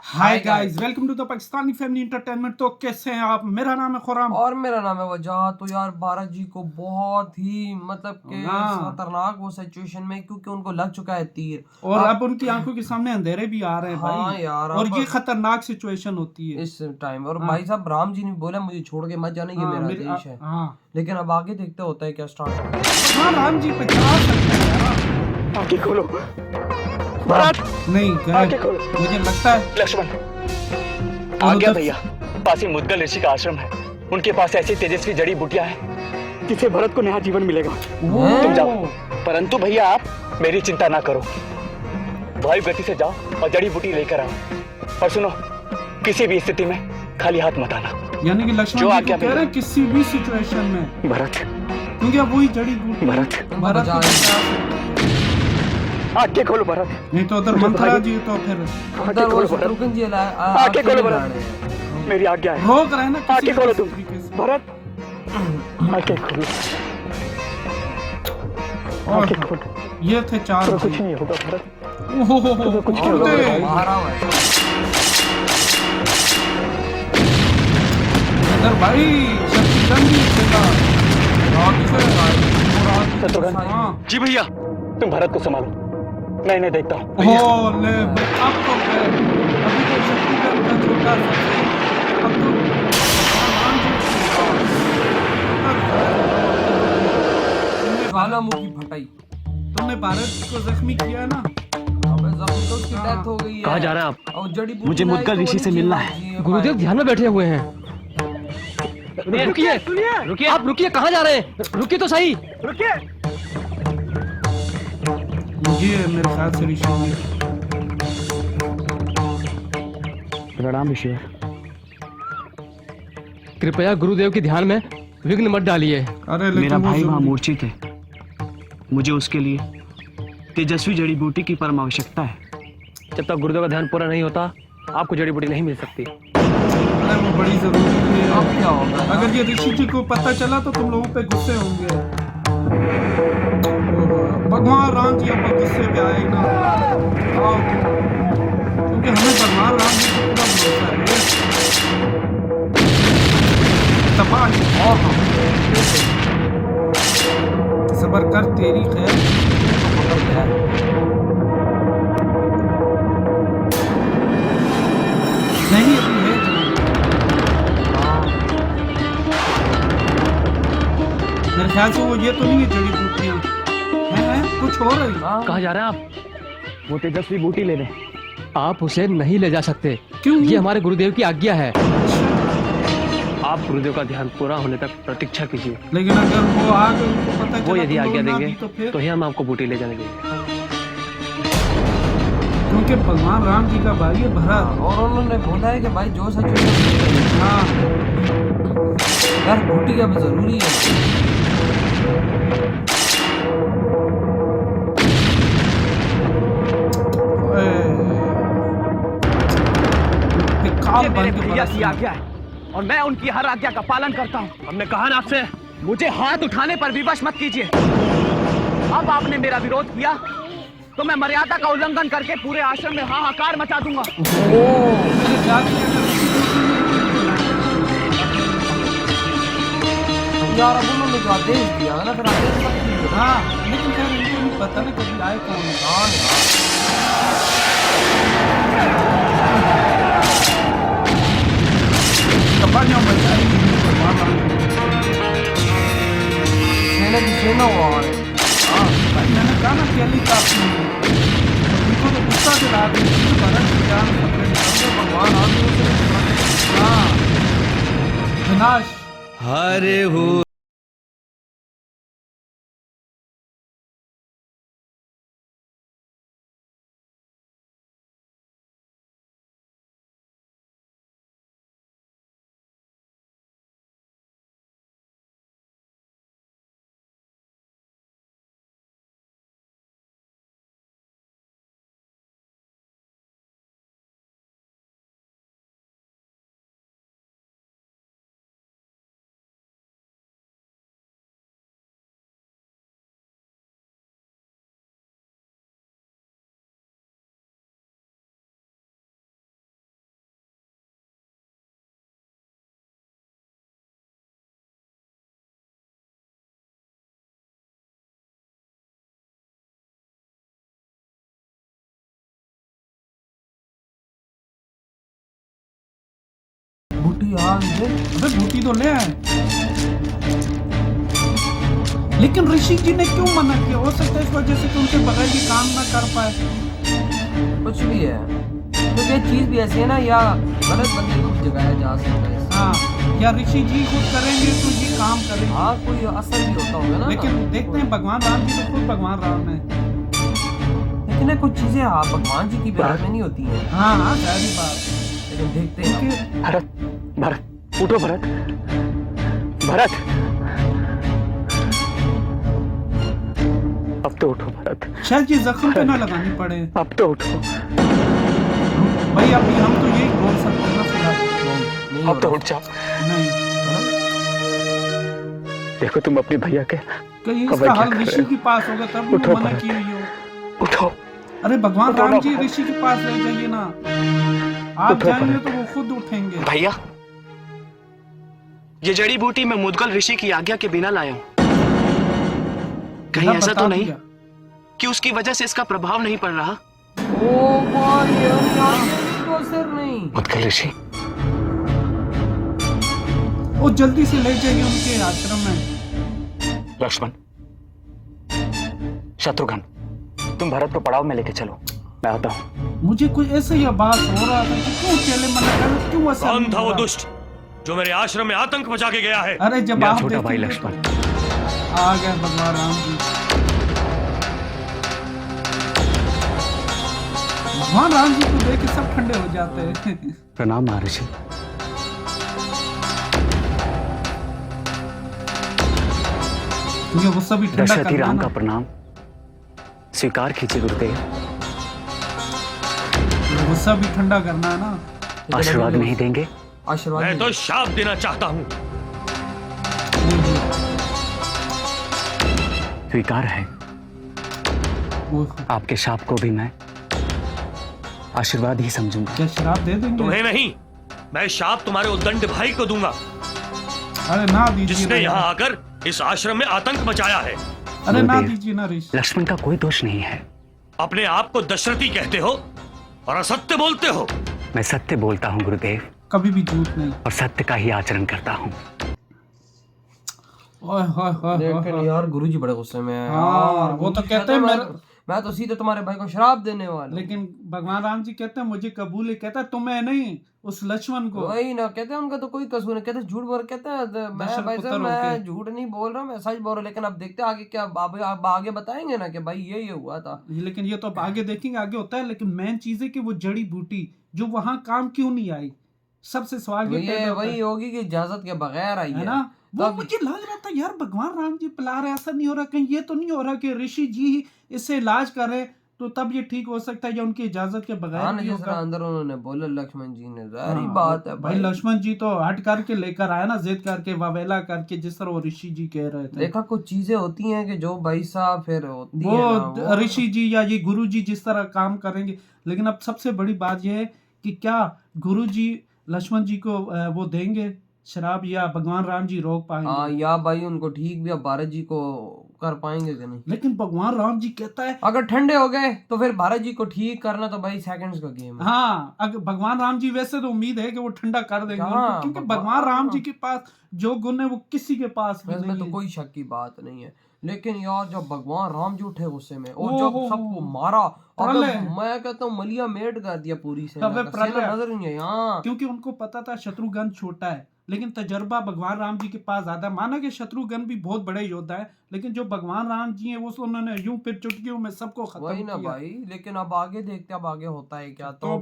Hi guys, welcome to the Pakistani family entertainment. तो कैसे हैं आप? मेरा नाम है खुराम और मेरा नाम है वजह। तो यार भारत जी को बहुत ही मतलब कि खतरनाक वो सिचुएशन में, क्योंकि उनको लग चुका है तीर और अब उनकी आंखों के सामने अंधेरे भी आ रहे हैं हाँ भाई। यार, और ये खतरनाक सिचुएशन होती है इस टाइम। और भाई साहब राम जी ने बोला मुझे छोड़ के मत जाना, ये मेरा देश है। लेकिन अब आगे देखते होता है क्या स्टार्ट होता है। हाँ, राम जी पे जा सकते हैं। आंखें खोलो नहीं गए, मुझे लगता है लक्ष्मण आ गया भैया। पास ही मुद्गल ऋषि का आश्रम है। उनके पास ऐसी तेजस्वी जड़ी बूटियां हैं जिससे भरत को नया जीवन मिलेगा। तुम जाओ, परंतु भैया आप मेरी चिंता ना करो। वायु गति से जाओ और जड़ी बूटी लेकर आओ। और सुनो, किसी भी स्थिति में खाली हाथ मत आना। यानी कि लक्ष्मण जी को कह रहे हैं किसी भी सिचुएशन में भरत, क्योंकि अब वही जड़ी बूटी भरत आंखें खोलो भरत। नहीं तो उधर मंत्रा जी तो फिर आंखें खोलो भरत। आंखें खोलो भरत, मेरी आज्ञा है। रोक रहे हैं ना। आंखें खोलो तुम भरत, आंखें खोलो, आंखें खोलो। ये थे चार। कुछ नहीं होगा भरत, कुछ नहीं होगा भाई। शत्रुघ्न जी भैया, तुम भरत को संभालो, मैं इन्हें देखता हूँ। अभी तो शत्रुघ्न का छोटा ज्वालामुखी फटाई। तुमने भारत को जख्मी किया ना। जख्मी तो उसकी डेथ हो गई है। कहाँ जा रहे हैं आप? और जड़ी बूटी मुझे मुद्गल ऋषि से मिलना है। गुरुदेव ध्यान में बैठे हुए हैं। रुकिए रुकिए, आप रुकिए, कहाँ जा रहे हैं? रुकिए तो सही। रुकिए। ये मेरे साथ से ऋषि। प्रणाम ऋषि। कृपया गुरुदेव के ध्यान में विघ्न मत डालिए। अरे मेरा भाई वहाँ मूर्छित है। मुझे उसके लिए तेजस्वी जड़ी बूटी की परम आवश्यकता है। जब तक गुरुदेव का ध्यान पूरा नहीं होता, आपको जड़ी बूटी नहीं मिल सकती। अरे वो बड़ी जरूरी है। अब क्या होगा? अगर ये ऋषि जी को पता चला तो तुम लोगों पे गुस्से होंगे। भगवान राम जी अब गुस्से पे आए ना, क्योंकि हमें भगवान राम जी को पूरा भरोसा है। सबर कर, तेरी खैर। नहीं अभी है मेरे ख्याल से वो ये तो नहीं है जड़ी बूटियां हैं, कुछ और है। कहाँ जा रहे हैं आप? वो तेजस्वी बूटी लेने। आप उसे नहीं ले जा सकते। क्यों? ये हमारे गुरुदेव की आज्ञा है। आप गुरुदेव का ध्यान पूरा होने तक प्रतीक्षा कीजिए। लेकिन अगर वो आगे उनको पता चला, वो यदि तो आज्ञा देंगे तो ही हम आपको बूटी ले जाने देंगे। क्योंकि भगवान राम जी का भाई है भरत। और उन्होंने बोला है कि भाई जो सिचुएशन हाँ यार, बूटी का भी जरूरी है। ये मेरे भैया की आज्ञा है और मैं उनकी हर आज्ञा का पालन करता हूँ। हमने कहा ना आपसे, मुझे हाथ उठाने पर विवश मत कीजिए। अब आपने मेरा विरोध किया तो मैं मर्यादा का उल्लंघन करके पूरे आश्रम में हाहाकार मचा दूंगा। यार अब उन्होंने जो आदेश दिया ना, फिर आदेश मत कीजिए। हाँ, लेकिन खैर इनको नहीं पता ना कभी आए कौन। हाँ यार, सेना की सेना हुआ है। हाँ भाई, मैंने कहा ना केली काफी उनको तो गुस्सा दिला दी। भगवान हाँ विनाश हरे हो। यार ये अबे बूटी तो ले आए। लेकिन ऋषि जी ने क्यों मना किया? हो सकता है इस वजह से कि उनके बगैर ये काम ना कर पाए। कुछ भी है, तो ये चीज भी ऐसी है ना, या गलत बंदे को भी जगाया जा सकता है। हाँ, या ऋषि जी खुद करेंगे तो ये काम करेंगे। हाँ, कोई असर भी होता होगा ना। लेकिन देखते हैं, भगवान राम जी तो खुद भगवान राम है। लेकिन ना कुछ चीजें हाँ भगवान जी की प्यार में नहीं होती हैं। हाँ हाँ, सारी बात। लेकिन देखते हैं क्योंकि भरत, भरत, उठो भरत, भरत, अब तो उठो भरत, शायद ये जख्म पे ना लगानी पड़े। अब तो उठो, भाई अभी हम तो यही बोल सकते हैं ना फिलहाल। नहीं अब तो हो उठ जाओ। नहीं, देखो तुम अपने भैया के कहीं अब इसका क्या हल कर ऋषि रहे हो? के पास होगा तब उठो वो मना भरत। की हुई हो। उठो, अरे भगवान उठो राम ना जी भरत। ऋषि के पास ले जाइए ना। आप उठो जाएंगे भरत। तो वो खुद उठेंगे। भैया ये जड़ी बूटी मैं मुदगल ऋषि की आज्ञा के बिना लाया हूँ। कहीं हाँ, ऐसा बता तो नहीं दिया। कि उसकी वजह से इसका प्रभाव नहीं पड़ रहा? ओ भाई यार तो असर नहीं। मुदगल ऋषि, वो जल्दी से ले जाइए उनके आश्रम में। लक्ष्मण, शत्रुघ्न, तुम भरत को पड़ाव में लेके चलो, मैं आता हूँ। मुझे कोई ऐसे ही आभास हो रहा था कि क्यों चले मना कर, क्यों असर कौन नहीं था वो हुआ? दुष्ट जो मेरे आश्रम में आतंक मचा के गया है? अरे जब मेरा आप छोटा भाई देखेंगे लक्ष्मण। तो आ गए भगवान राम जी। भगवान राम जी को देख के सब ठंडे हो जाते हैं। प्रणाम महर्षि। क्योंकि वो सभी ठंडा दशरथी करना राम ना। का प्रणाम स्वीकार कीजिए गुरुदेव। गुस्सा भी ठंडा करना है ना। आशीर्वाद नहीं देंगे? आशीर्वाद मैं नहीं। तो शाप देना चाहता हूँ। स्वीकार है। वो आपके शाप को भी मैं आशीर्वाद ही समझूंगा। क्या शराब दे देंगे? तुम्हें नहीं, मैं शाप तुम्हारे उद्दंड भाई को दूंगा, अरे ना दीजिए जिसने ना। यहाँ आकर इस आश्रम में आतंक मचाया है। अरे ना गुरुदेव। दीजिए ना ऋषि। लक्ष्मण का कोई दोष नहीं है। अपने आप को दशरथी कहते हो और असत्य बोलते हो। मैं सत्य बोलता हूँ गुरुदेव, कभी भी झूठ नहीं। और सत्य का ही आचरण करता हूँ। ओए होए होए लेकिन होए। यार गुरुजी बड़े गुस्से में है। हाँ, यार, वो तो गुरुजी कहते हैं मैं तो सीधे तुम्हारे भाई को शराब देने वाला हूँ। लेकिन भगवान राम जी कहते हैं मुझे कबूल है। कहता है तुम्हें नहीं, उस लक्ष्मण को। वही ना, कहते हैं उनका तो कोई कसूर नहीं, कहते हैं झूठ बोल, कहते हैं मैं दशरथ भाई पुत्र साहब होके। मैं झूठ नहीं बोल रहा, मैं सच बोल रहा हूँ। लेकिन अब देखते हैं आगे क्या, अब आगे बताएंगे ना कि भाई ये हुआ था। लेकिन ये तो अब आगे देखेंगे, आगे होता है। लेकिन मेन चीज है कि वो जड़ी बूटी जो वहां काम क्यों नहीं आई, सबसे सवाल ये ये पैदा होता वही होगी कि इजाजत के बगैर आई है है ना। वो तब- मुझे लग रहा था यार भगवान राम जी पिला रहे, ऐसा नहीं हो रहा कहीं ये तो नहीं हो रहा कि ऋषि जी ही इससे इलाज करे तो तब ये ठीक हो सकता है, या उनकी इजाजत के बगैर हाँ, भी जिस तरह होगा। अंदर उन्होंने बोला लक्ष्मण जी ने, जाहिर हाँ, बात है भाई लक्ष्मण जी तो हट करके लेकर आया ना, जिद करके वावेला करके, जिस तरह वो ऋषि जी कह रहे थे। देखा कुछ चीजें होती हैं कि जो भाई साहब फिर होती है ना, वो ऋषि जी या ये गुरु जी जिस तरह काम करेंगे। लेकिन अब सबसे बड़ी बात यह है कि क्या गुरु जी लक्ष्मण जी को वो देंगे शराब, या भगवान राम जी रोक हाँ, पाएंगे? या भाई उनको ठीक भी अब भारत जी को कर पाएंगे कि नहीं। लेकिन भगवान राम जी कहता है अगर ठंडे हो गए तो फिर भारत जी को ठीक करना तो भाई सेकंड्स का गेम है। हाँ, अगर भगवान राम जी वैसे तो उम्मीद है कि वो ठंडा कर देंगे हाँ, उनको, क्योंकि भगवान राम जी के पास जो गुण है वो किसी के पास भी इसमें नहीं तो है। कोई शक की बात नहीं है। लेकिन यार जब भगवान राम जी उठे गुस्से में और ओ जब हो, सबको मारा, अबे प्रलय। मैं कहता हूँ मलिया मेट कर दिया पूरी सेना अबे का। प्रलय। सेना नजर नहीं है यहाँ। क्योंकि उनको पता था शत्रुघ्न छोटा है, लेकिन तजर्बा भगवान राम जी के पास ज्यादा। माना कि शत्रुघ्न भी बहुत बड़े योद्धा है, लेकिन जो भगवान राम जी हैं वो उन्होंने यूं फिर चुटकियों में सबको खत्म वही ना किया। भाई, लेकिन अब आगे देखते हैं अब आगे होता है क्या। तो तो